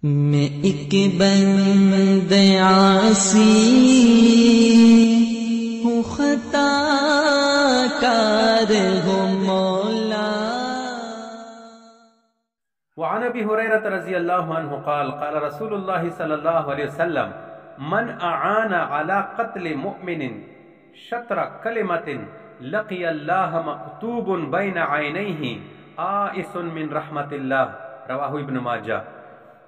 میں ایک بند عاصی ہوں، خطا کار ہوں مولا۔ وعن ابی ہریرہ رضی اللہ عنہ قال قال رسول اللہ صلی اللہ علیہ وسلم من اعان على قتل مؤمن شطر کلمت لقی اللہ مکتوب بین عینیہ آئس من رحمت اللہ، رواہ ابن ماجہ۔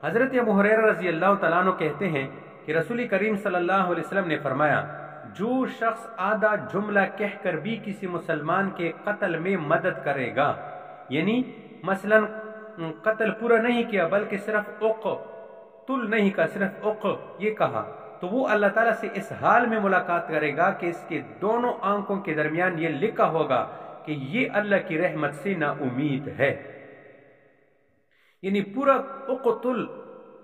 حضرت ابو ہریرہ رضی اللہ تعالیٰ عنہ کہتے ہیں کہ رسول کریم صلی اللہ علیہ وسلم نے فرمایا، جو شخص آدھا جملہ کہہ کر بھی کسی مسلمان کے قتل میں مدد کرے گا، یعنی مثلا قتل پورا نہیں کیا بلکہ صرف اقتل نہیں کہا، صرف یہ کہا، تو وہ اللہ تعالیٰ سے اس حال میں ملاقات کرے گا کہ اس کے دونوں آنکھوں کے درمیان یہ لکھا ہوگا کہ یہ اللہ کی رحمت سے نا امید ہے۔ یعنی پورا اقتل،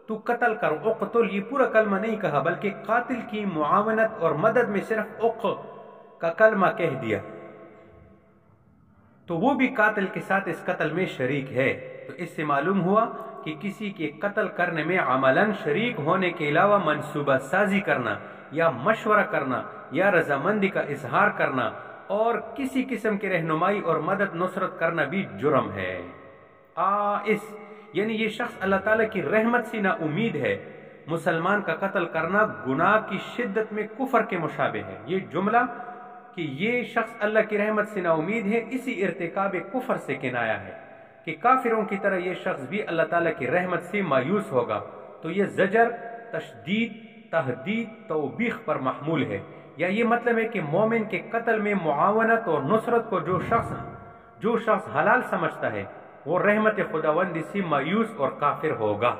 تو قتل کر، اقتل یہ پورا کلمہ نہیں کہا بلکہ قاتل کی معاونت اور مدد میں صرف کا کلمہ کہہ دیا، تو وہ بھی قاتل کے ساتھ اس قتل میں شریک ہے۔ تو اس سے معلوم ہوا کہ کسی کے قتل کرنے میں عملاً شریک ہونے کے علاوہ منصوبہ سازی کرنا یا مشورہ کرنا یا رضامندی کا اظہار کرنا اور کسی قسم کی رہنمائی اور مدد نصرت کرنا بھی جرم ہے۔ آئس یعنی یہ شخص اللہ تعالیٰ کی رحمت سے نا امید ہے۔ مسلمان کا قتل کرنا گناہ کی شدت میں کفر کے مشابہ ہے۔ یہ جملہ کہ یہ شخص اللہ کی رحمت سے نا امید ہے، اسی ارتکاب کفر سے کنایا ہے کہ کافروں کی طرح یہ شخص بھی اللہ تعالیٰ کی رحمت سے مایوس ہوگا۔ تو یہ زجر، تشدید، تہدید، توبیخ پر محمول ہے، یا یہ مطلب ہے کہ مومن کے قتل میں معاونت اور نصرت کو جو شخص حلال سمجھتا ہے وہ رحمت خداوندی سے مایوس اور کافر ہوگا۔